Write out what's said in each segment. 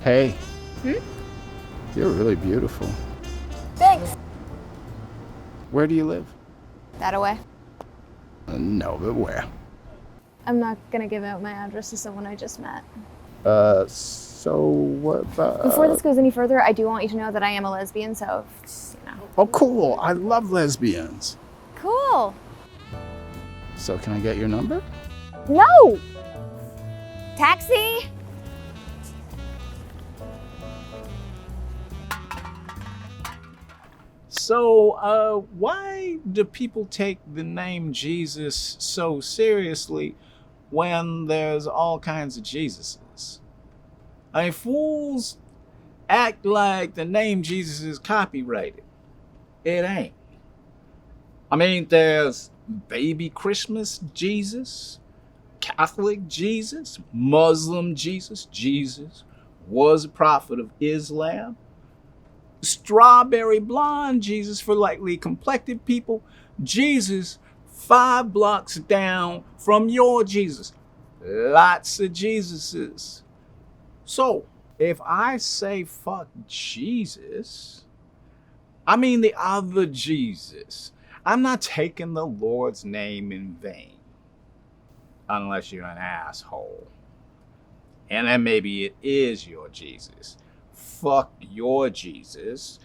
Hey, Hmm? you're really beautiful. Thanks. Where do you live? That away. No, but where? I'm not gonna give out my address to someone I just met. So what about... Before this goes any further, I do want you to know that I am a lesbian, so just, Oh, cool. I love lesbians. Cool. So can I get your number? No! Taxi? So, why do people take the name Jesus so seriously when there's all kinds of Jesuses? I mean, fools act like the name Jesus is copyrighted. It ain't. I mean, there's baby Christmas Jesus, Catholic Jesus, Muslim Jesus, Jesus was a prophet of Islam, strawberry blonde Jesus for lightly complected people, Jesus 5 blocks down from your Jesus. Lots of Jesuses. So, if I say fuck Jesus, I mean the other Jesus. I'm not taking the Lord's name in vain. Unless you're an asshole. And then maybe it is your Jesus. Fuck your Jesus.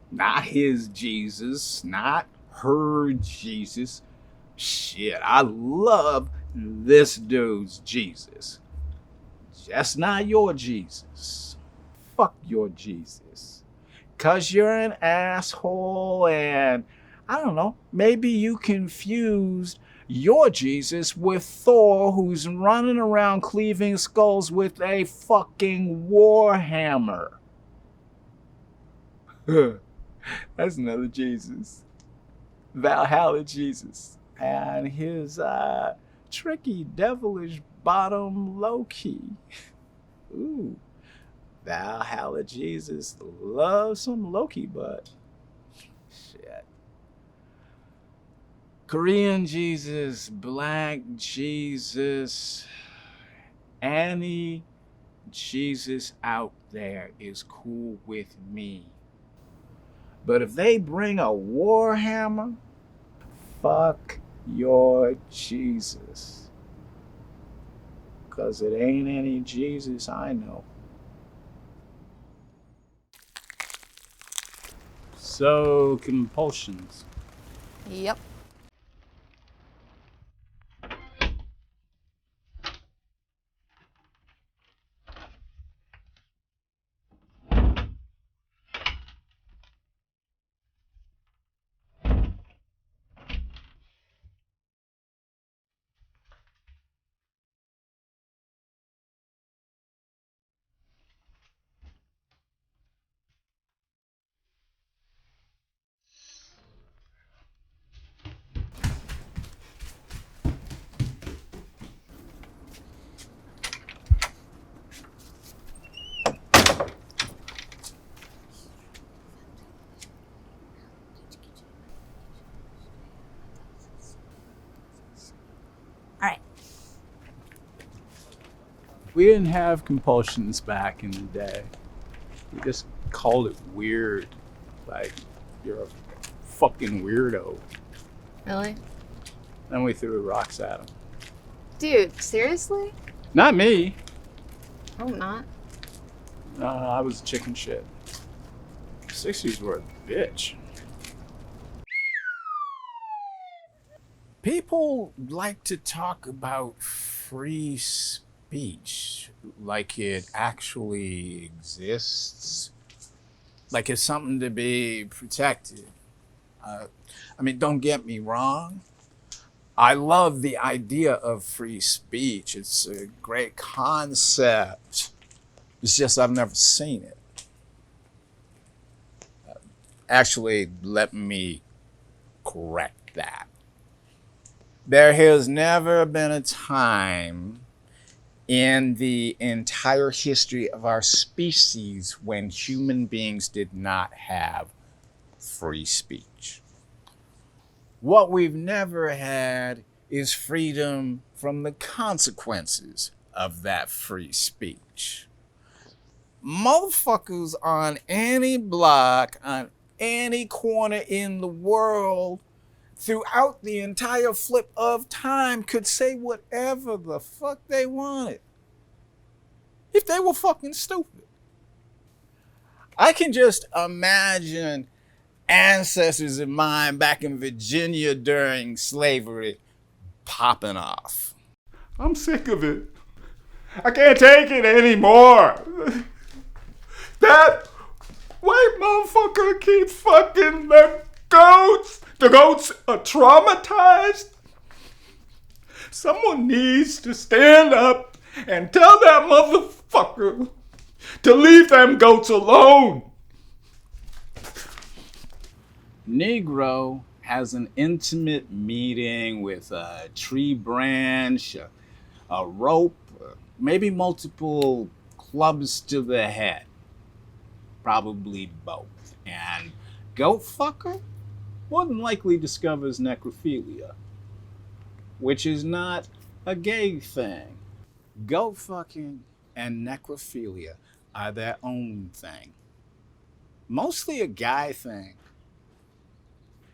Not his Jesus. Not her Jesus. Shit, I love this dude's Jesus. Just not your Jesus. Fuck your Jesus. 'Cause you're an asshole and, I don't know, maybe you confused your Jesus with Thor, who's running around cleaving skulls with a fucking warhammer. That's another Jesus. Valhalla Jesus. And his tricky, devilish bottom Loki. Ooh. Valhalla Jesus loves some Loki butt. Shit. Korean Jesus, Black Jesus, any Jesus out there is cool with me. But if they bring a warhammer, fuck your Jesus. 'Cause it ain't any Jesus I know. So, Compulsions. Yep. All right. We didn't have compulsions back in the day. We just called it weird. Like, you're a fucking weirdo. Really? Then we threw rocks at him. Dude, seriously? Not me. I hope not. I was chicken shit. 60s were a bitch. People like to talk about free speech like it actually exists, like it's something to be protected. I mean, don't get me wrong. I love the idea of free speech. It's a great concept. It's just I've never seen it. Actually, let me correct that. There has never been a time in the entire history of our species when human beings did not have free speech. What we've never had is freedom from the consequences of that free speech. Motherfuckers on any block, on any corner in the world, throughout the entire flip of time, could say whatever the fuck they wanted. If they were fucking stupid. I can just imagine ancestors of mine back in Virginia during slavery popping off. I'm sick of it. I can't take it anymore. That white motherfucker keeps fucking the goats. The goats are traumatized. Someone needs to stand up and tell that motherfucker to leave them goats alone. Negro has an intimate meeting with a tree branch, a rope, maybe multiple clubs to the head. Probably both. And goat fucker more than likely discovers necrophilia, which is not a gay thing. Goat fucking and necrophilia are their own thing. Mostly a guy thing.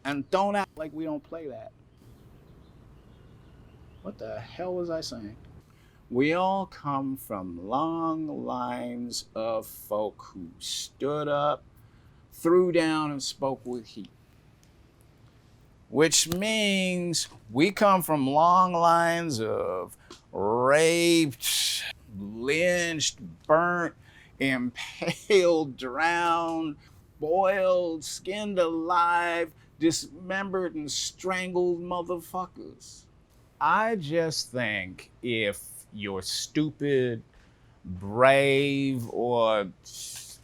And don't act like we don't play that. What the hell was I saying? We all come from long lines of folk who stood up, threw down, and spoke with heat. Which means we come from long lines of raped, lynched, burnt, impaled, drowned, boiled, skinned alive, dismembered, and strangled motherfuckers. I just think if you're stupid, brave, or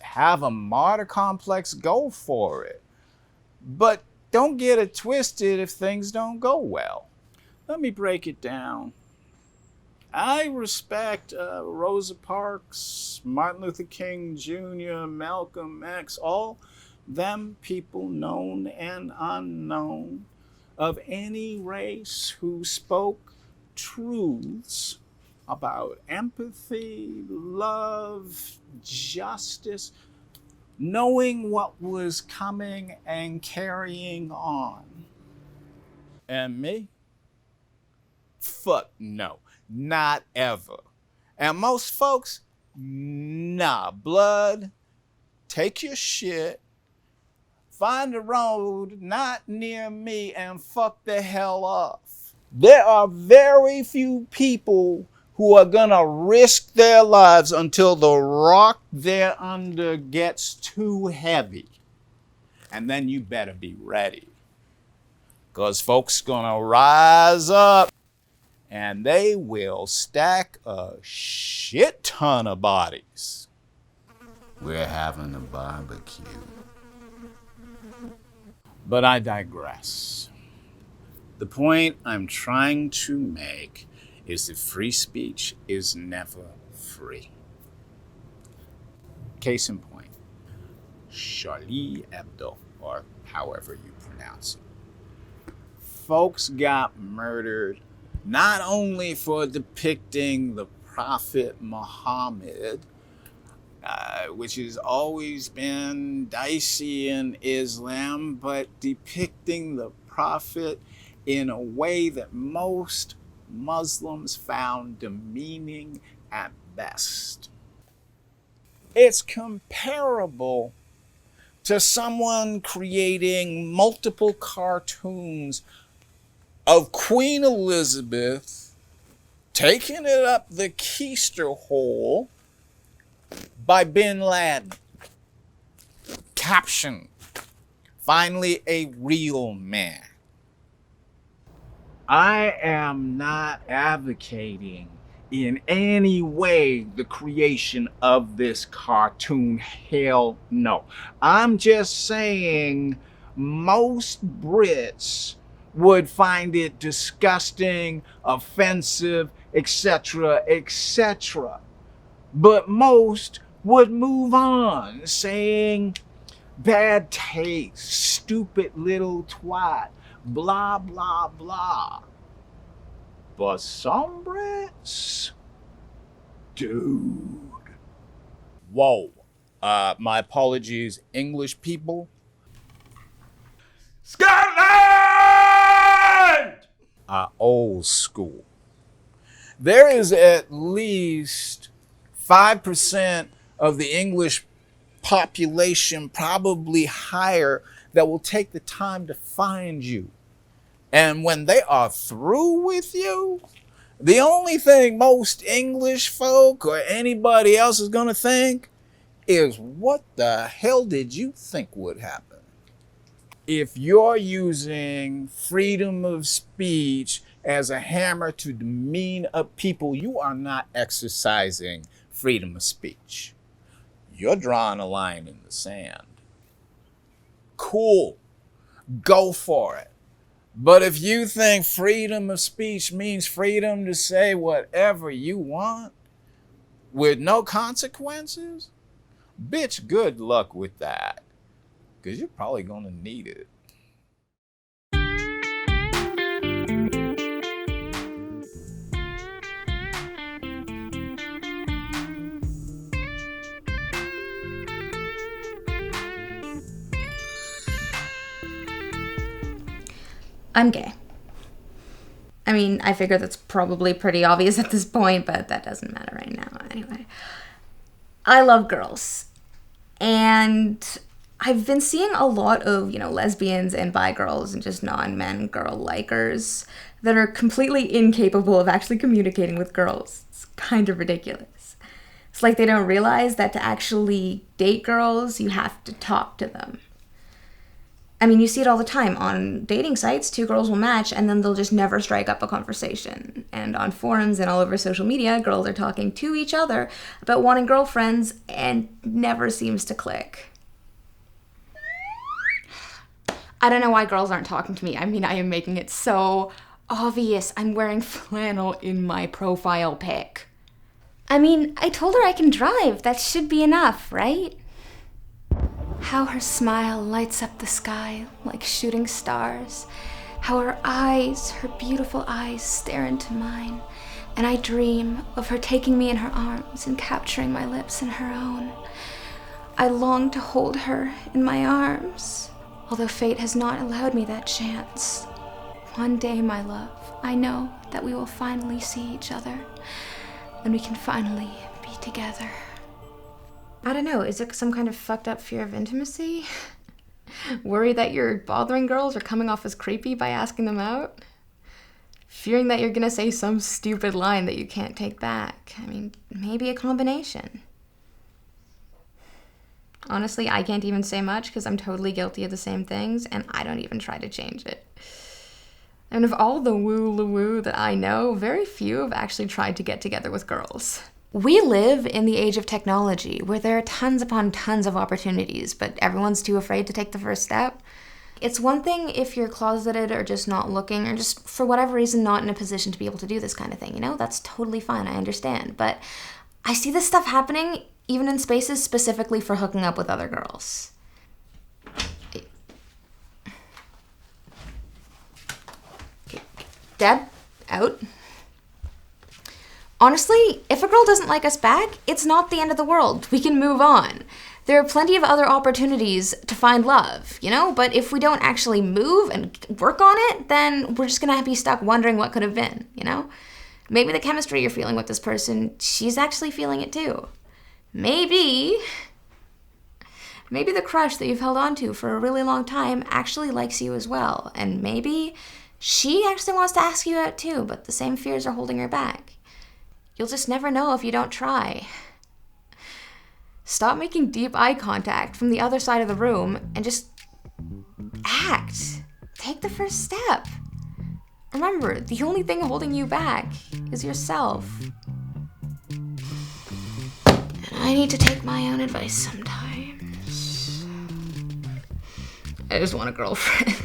have a martyr complex, go for it. But don't get it twisted if things don't go well. Let me break it down. I respect Rosa Parks, Martin Luther King Jr., Malcolm X, all them people known and unknown of any race who spoke truths about empathy, love, justice, knowing what was coming and carrying on. And me? Fuck no, not ever. And most folks, nah, blood, take your shit, find a road not near me, and fuck the hell off. There are very few people who are gonna risk their lives until the rock they're under gets too heavy. And then you better be ready. 'Cause folks gonna rise up and they will stack a shit ton of bodies. We're having a barbecue. But I digress. The point I'm trying to make is that free speech is never free. Case in point, Charlie Hebdo, or however you pronounce it. Folks got murdered not only for depicting the Prophet Muhammad, which has always been dicey in Islam, but depicting the Prophet in a way that most Muslims found demeaning at best. It's comparable to someone creating multiple cartoons of Queen Elizabeth taking it up the keister hole by Bin Laden. Caption, finally a real man. I am not advocating in any way the creation of this cartoon. Hell no. I'm just saying most Brits would find it disgusting, offensive, etc., etc. But most would move on, saying bad taste, stupid little twat, blah, blah, blah. But some Brits, dude, Whoa. My apologies, English people. Scotland! Old school. There is at least 5% of the English population, probably higher, that will take the time to find you. And when they are through with you, the only thing most English folk or anybody else is going to think is, what the hell did you think would happen? If you're using freedom of speech as a hammer to demean people, you are not exercising freedom of speech. You're drawing a line in the sand. Cool. Go for it. But if you think freedom of speech means freedom to say whatever you want with no consequences, bitch, good luck with that. Because you're probably going to need it. I'm gay. I mean, I figure that's probably pretty obvious at this point, but that doesn't matter right now. Anyway, I love girls. And I've been seeing a lot of, lesbians and bi girls and just non-men girl likers that are completely incapable of actually communicating with girls. It's kind of ridiculous. It's like they don't realize that to actually date girls, you have to talk to them. I mean, you see it all the time. On dating sites, two girls will match and then they'll just never strike up a conversation. And on forums and all over social media, girls are talking to each other about wanting girlfriends and never seems to click. I don't know why girls aren't talking to me. I mean, I am making it so obvious. I'm wearing flannel in my profile pic. I mean, I told her I can drive. That should be enough, right? How her smile lights up the sky like shooting stars. How her eyes, her beautiful eyes, stare into mine. And I dream of her taking me in her arms and capturing my lips in her own. I long to hold her in my arms, although fate has not allowed me that chance. One day, my love, I know that we will finally see each other, and we can finally be together. I don't know, is it some kind of fucked up fear of intimacy? Worry that you're bothering girls or coming off as creepy by asking them out? Fearing that you're gonna say some stupid line that you can't take back? I mean, maybe a combination. Honestly, I can't even say much because I'm totally guilty of the same things and I don't even try to change it. And of all the woo-la-woo that I know, very few have actually tried to get together with girls. We live in the age of technology where there are tons upon tons of opportunities, but everyone's too afraid to take the first step. It's one thing if you're closeted or just not looking or just for whatever reason not in a position to be able to do this kind of thing, That's totally fine, I understand. But I see this stuff happening even in spaces specifically for hooking up with other girls. Deb, out. Honestly, if a girl doesn't like us back, it's not the end of the world. We can move on. There are plenty of other opportunities to find love, But if we don't actually move and work on it, then we're just gonna be stuck wondering what could have been, Maybe the chemistry you're feeling with this person, she's actually feeling it too. Maybe the crush that you've held on to for a really long time actually likes you as well. And maybe she actually wants to ask you out too, but the same fears are holding her back. You'll just never know if you don't try. Stop making deep eye contact from the other side of the room and just act. Take the first step. Remember, the only thing holding you back is yourself. I need to take my own advice sometimes. I just want a girlfriend.